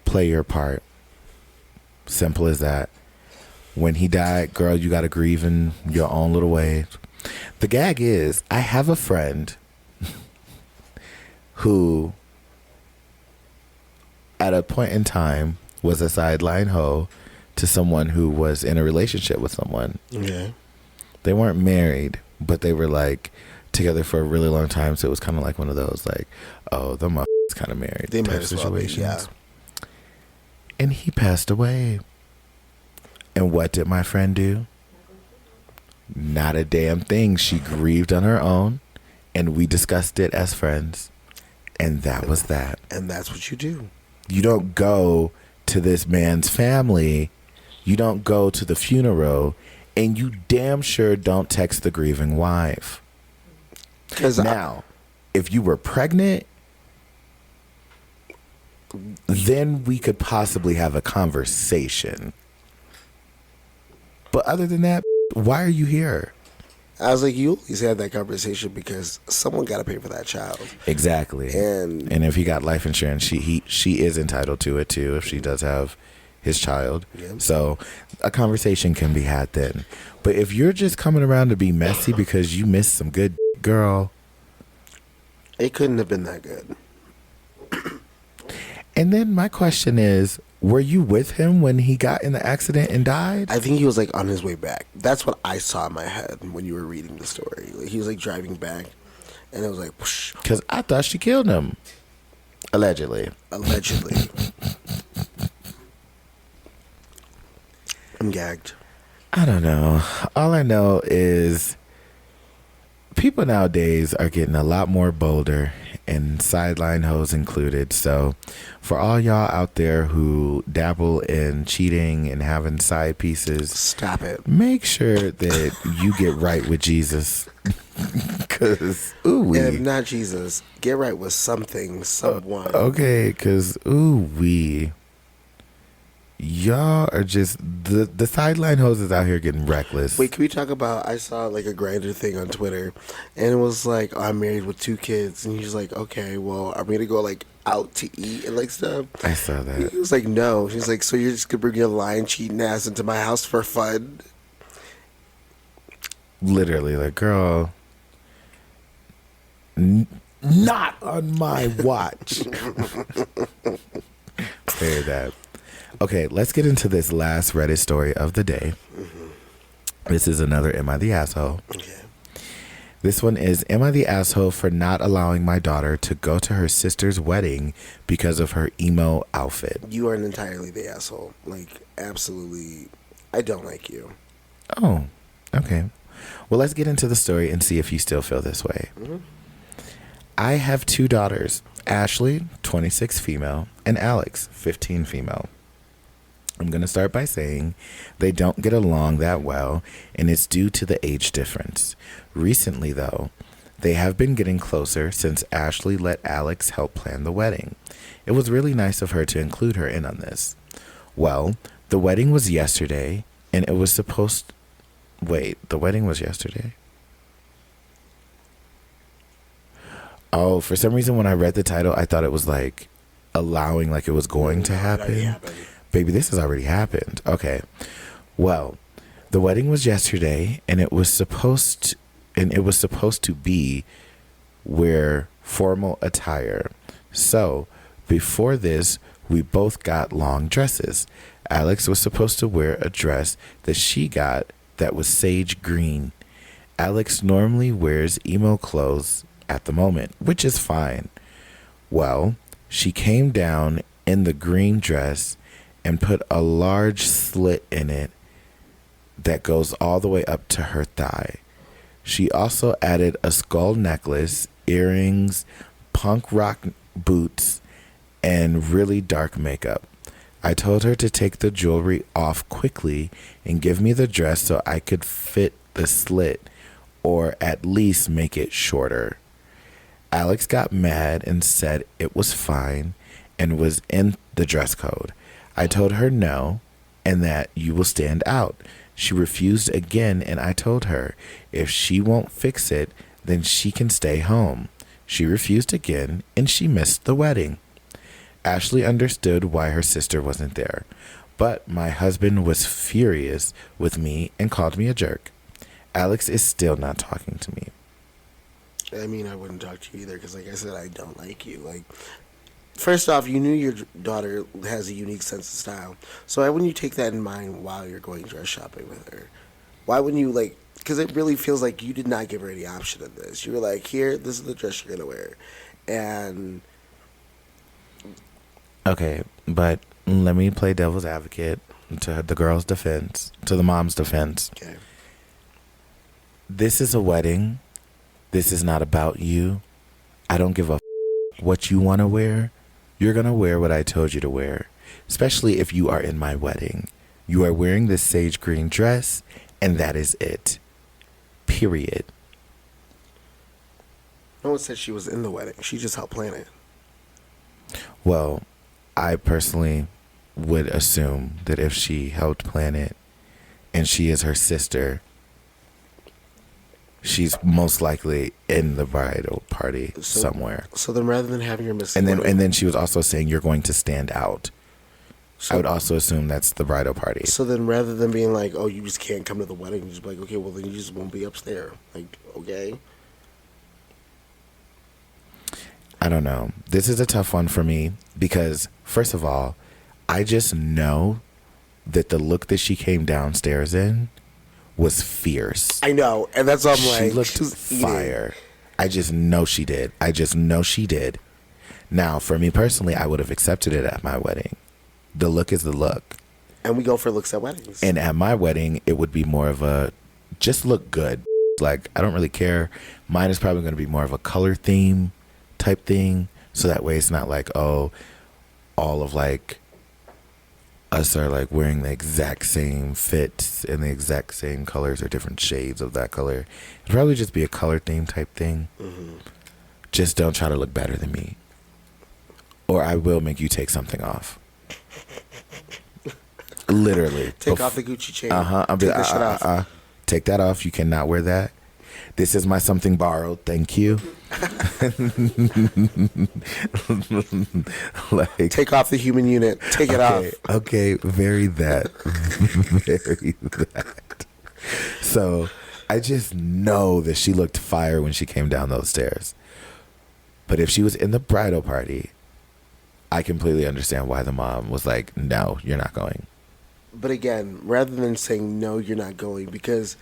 play your part. Simple as that. When he died, girl, you got to grieve in your own little way. The gag is, I have a friend who, at a point in time, was a sideline hoe to someone who was in a relationship with someone. Yeah. They weren't married, but they were together for a really long time. So it was kind of like one of those oh, the motherfucker's kind of married. They might as well be, yeah. And he passed away. And what did my friend do? Not a damn thing. She grieved on her own, and we discussed it as friends, and that was that. And that's what you do. You don't go to this man's family. You don't go to the funeral, and you damn sure don't text the grieving wife. Now, if you were pregnant, then we could possibly have a conversation. But other than that, why are you here? I was like, you always had that conversation because someone got to pay for that child. Exactly. And if he got life insurance, she is entitled to it too if she does have his child. Yeah. So a conversation can be had then. But if you're just coming around to be messy because you missed some good girl, it couldn't have been that good. And then my question is, were you with him when he got in the accident and died? I think he was like on his way back. That's what I saw in my head when you were reading the story. Like, he was like driving back, and it was like, whoosh, Because I thought she killed him. Allegedly. allegedly. I'm gagged. I don't know. All I know is people nowadays are getting a lot more bolder, and sideline hoes included. So for all y'all out there who dabble in cheating and having side pieces, Stop it. make sure that you get right with Jesus. Because, And if not Jesus, get right with something, someone. okay, because, y'all are just, the sideline hoes is out here getting reckless. Wait, can we talk about, I saw like a Grindr thing on Twitter, and it was like, oh, I'm married with 2 kids, and he's like, okay, well, are we gonna go like out to eat and like stuff? I saw that. He was like, no. She's like, so you're just gonna bring your lying, cheating ass into my house for fun? Literally, like, girl, not on my watch. Say that. Okay, let's get into this last Reddit story of the day. This is another Am I the Asshole? Okay. This one is, am I the asshole for not allowing my daughter to go to her sister's wedding because of her emo outfit? You aren't entirely the asshole. Like, absolutely, I don't like you. Oh, okay. Well, let's get into the story and see if you still feel this way. Mm-hmm. I have 2 daughters, Ashley, 26 female, and Alex, 15 female. I'm going to start by saying they don't get along that well, and it's due to the age difference. Recently, though, they have been getting closer since Ashley let Alex help plan the wedding. It was really nice of her to include her in on this. Well, the wedding was yesterday, and it was supposed... Wait, the wedding was yesterday? Oh, for some reason when I read the title, I thought it was like allowing, like it was going to happen. Baby, this has already happened. Okay. Well, the wedding was yesterday, and it was supposed to be wear formal attire. So, before this, we both got long dresses. Alex was supposed to wear a dress that she got that was sage green. Alex normally wears emo clothes at the moment, which is fine. Well, she came down in the green dress and put a large slit in it that goes all the way up to her thigh. She also added a skull necklace, earrings, punk rock boots, and really dark makeup. I told her to take the jewelry off quickly and give me the dress so I could fit the slit, or at least make it shorter. Alex got mad and said it was fine and was in the dress code. I told her no, and that you will stand out. She refused again, and I told her if she won't fix it, then she can stay home. She refused again, and she missed the wedding. Ashley understood why her sister wasn't there, but my husband was furious with me and called me a jerk. Alex is still not talking to me. I mean, I wouldn't talk to you either because, like I said, I don't like you. Like, first off, you knew your daughter has a unique sense of style. So why wouldn't you take that in mind while you're going dress shopping with her? Why wouldn't you, like, because it really feels like you did not give her any option of this. You were like, here, this is the dress you're going to wear. And... Okay, but let me play devil's advocate to the girl's defense, to the mom's defense. Okay. This is a wedding. This is not about you. I don't give a what you want to wear. You're going to wear what I told you to wear, especially if you are in my wedding. You are wearing this sage green dress, and that is it. Period. No one said she was in the wedding. She just helped plan it. Well, I personally would assume that if she helped plan it and she is her sister, she's most likely in the bridal party somewhere. So then, rather than having her miss, And then she was also saying you're going to stand out. so, I would also assume that's the bridal party. So then, rather than being like, "Oh, you just can't come to the wedding," you just be like, "Okay, well then you just won't be upstairs." Like, okay. I don't know. This is a tough one for me because, first of all, I just know that the look that she came downstairs in was fierce. I know, and that's what I'm like. She looked fire. I just know she did. I just know she did. Now, for me personally, I would have accepted it at my wedding. The look is the look. And we go for looks at weddings. And at my wedding, it would be more of a just look good. Like, I don't really care. Mine is probably going to be more of a color theme type thing. So that way it's not like, oh, all of like us are like wearing the exact same fits and the exact same colors or different shades of that color. It'd probably just be a color theme type thing. Mm-hmm. Just don't try to look better than me. Or I will make you take something off. Literally. Take off the Gucci chain. I'll be like, take that off. You cannot wear that. This is my something borrowed. Thank you. Like, take off the human unit. Take it off. Okay, very that. Very that. So I just know that she looked fire when she came down those stairs. But if she was in the bridal party, I completely understand why the mom was like, no, you're not going. But again, rather than saying no, you're not going, because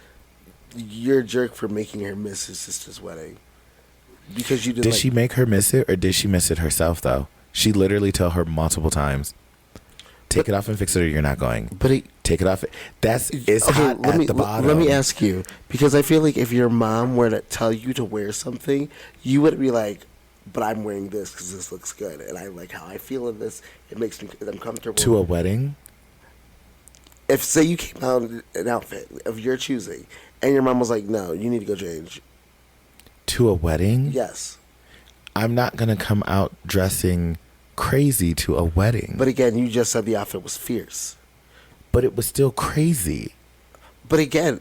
you're a jerk for making her miss his sister's wedding. Because you did she make her miss it, or did she miss it herself though? She literally told her multiple times, take it off and fix it, or you're not going. But take it off. It's hot at the bottom. Let me ask you, because I feel like if your mom were to tell you to wear something, you would be like, but I'm wearing this because this looks good, and I like how I feel in this. It makes me, I'm comfortable. To a wedding? If, say, you came out in an outfit of your choosing, and your mom was like, no, you need to go change. To a wedding? Yes. I'm not going to come out dressing crazy to a wedding. But again, you just said the outfit was fierce. But it was still crazy. But again,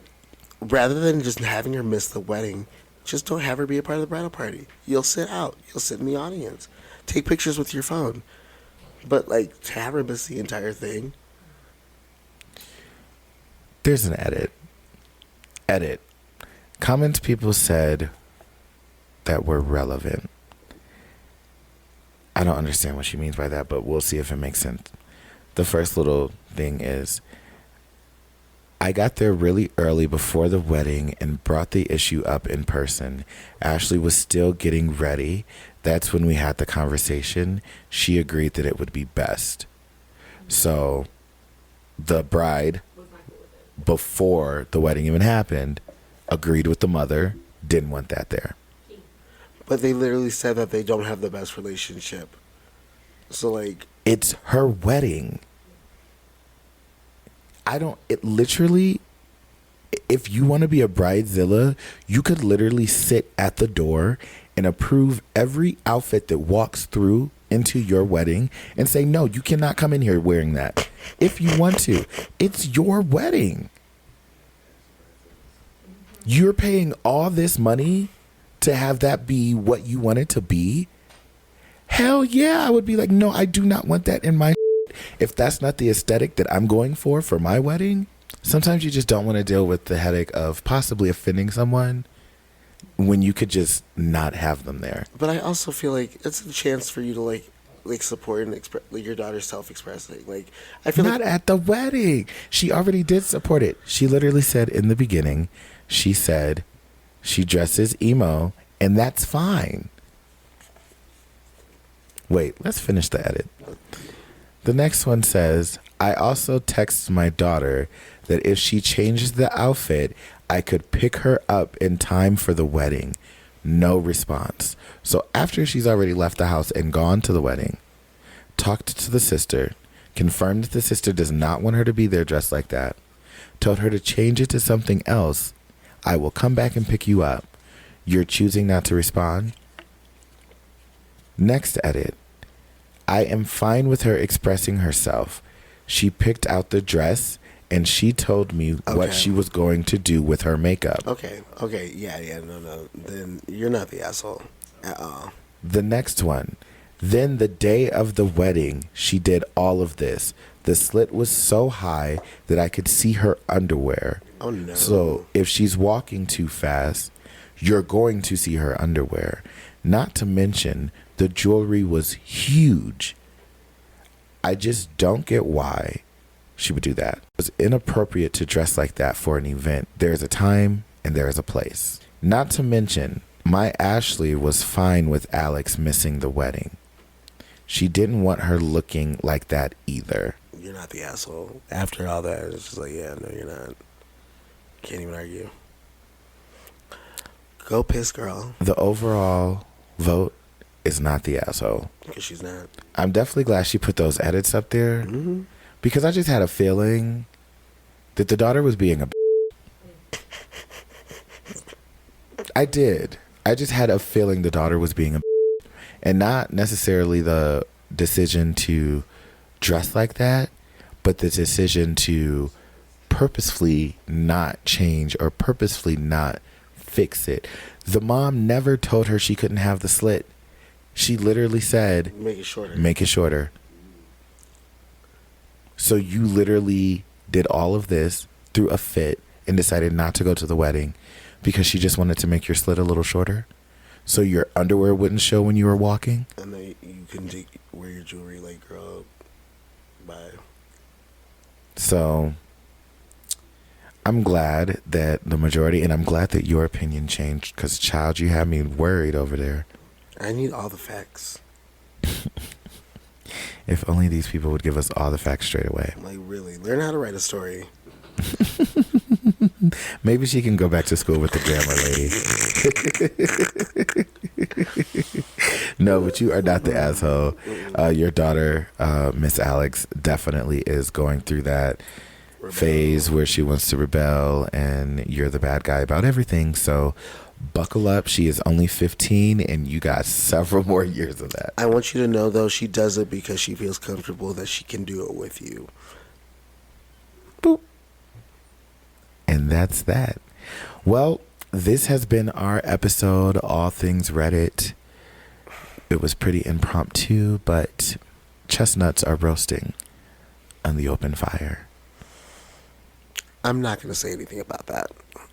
rather than just having her miss the wedding, just don't have her be a part of the bridal party. You'll sit out. You'll sit in the audience. Take pictures with your phone. But, like, to have her miss the entire thing. There's an edit. Comments people said that were relevant. I don't understand what she means by that, but we'll see if it makes sense. The first little thing is, I got there really early before the wedding and brought the issue up in person. Ashley was still getting ready. That's when we had the conversation. She agreed that it would be best. So the bride, before the wedding even happened, agreed with the mother, didn't want that there. But they literally said that they don't have the best relationship. So, like... It's her wedding. Literally, if you want to be a bridezilla, you could literally sit at the door and approve every outfit that walks through into your wedding and say, no, you cannot come in here wearing that. If you want to, it's your wedding. You're paying all this money to have that be what you want it to be. Hell yeah, I would be like, no, I do not want that in my if that's not the aesthetic that I'm going for my wedding. Sometimes you just don't want to deal with the headache of possibly offending someone when you could just not have them there. But I also feel like it's a chance for you to like support and express like your daughter's self-expressing. Like, I feel not at the wedding. She already did support it. She literally said in the beginning, she said she dresses emo and that's fine. Wait, let's finish the edit. The next one says, I also text my daughter that if she changes the outfit, I could pick her up in time for the wedding. No response. So after she's already left the house and gone to the wedding, talked to the sister, confirmed that the sister does not want her to be there dressed like that, told her to change it to something else. I will come back and pick you up. You're choosing not to respond? Next edit. I am fine with her expressing herself. She picked out the dress and she told me Okay. what she was going to do with her makeup. Okay, yeah, no. Then you're not the asshole at all. The next one. Then the day of the wedding, she did all of this. The slit was so high that I could see her underwear. Oh, no. So if she's walking too fast, you're going to see her underwear. Not to mention, the jewelry was huge. I just don't get why she would do that. It was inappropriate to dress like that for an event. There's a time and there is a place. Not to mention, my Ashley was fine with Alex missing the wedding. She didn't want her looking like that either. You're not the asshole. After all that, it's just like, yeah, no, you're not. Can't even argue. Go piss, girl. The overall vote is not the asshole. Because she's not. I'm definitely glad she put those edits up there Mm-hmm. because I just had a feeling that the daughter was being a I did. I just had a feeling the daughter was being a and not necessarily the decision to dress like that, but the decision to purposefully not change or purposefully not fix it. The mom never told her she couldn't have the slit. She literally said, Make it shorter. make it shorter. So you literally did all of this through a fit and decided not to go to the wedding because she just wanted to make your slit a little shorter so your underwear wouldn't show when you were walking. And then you can wear your jewelry like, girl, bye. So I'm glad that the majority, and I'm glad that your opinion changed because, child, you had me worried over there. I need all the facts. If only these people would give us all the facts straight away. Like, really. Learn how to write a story. Maybe she can go back to school with the grammar lady. No, but you are not the asshole. Your daughter, Miss Alex, definitely is going through that phase where she wants to rebel and you're the bad guy about everything. So buckle up. She is only 15 and you got several more years of that. I want you to know, though, she does it because she feels comfortable that she can do it with you. Boop. And that's that. Well, this has been our episode, All Things Reddit. It was pretty impromptu, but chestnuts are roasting on the open fire. I'm not going to say anything about that.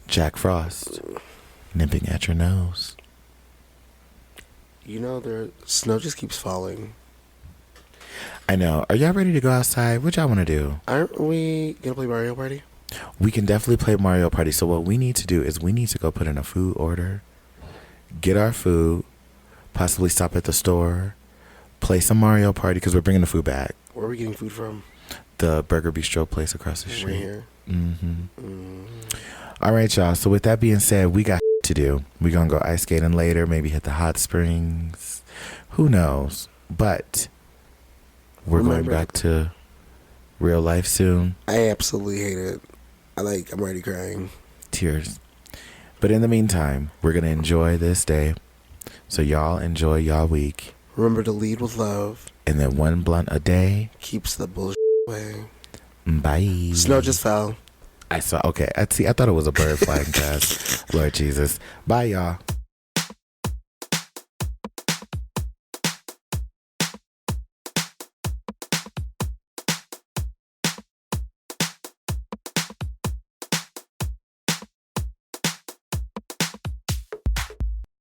Jack Frost, nipping at your nose. You know, snow just keeps falling. I know. Are y'all ready to go outside? What y'all want to do? Aren't we going to play Mario Party? We can definitely play Mario Party. So what we need to do is we need to go put in a food order, get our food, possibly stop at the store, play some Mario Party because we're bringing the food back. Where are we getting food from? The Burger Bistro place across the Right street. here. Mm-hmm. All right, y'all. So with that being said, we got to do. We're going to go ice skating later, maybe hit the hot springs. Who knows? But we're Remember, going back to real life soon. I absolutely hate it. I'm already crying. Tears. But in the meantime, we're going to enjoy this day. So y'all enjoy y'all week. Remember to lead with love. And then one blunt a day. Keeps the bullshit away. Bye. Snow just fell. I saw. Okay. I thought it was a bird flying past. Lord Jesus. Bye, y'all.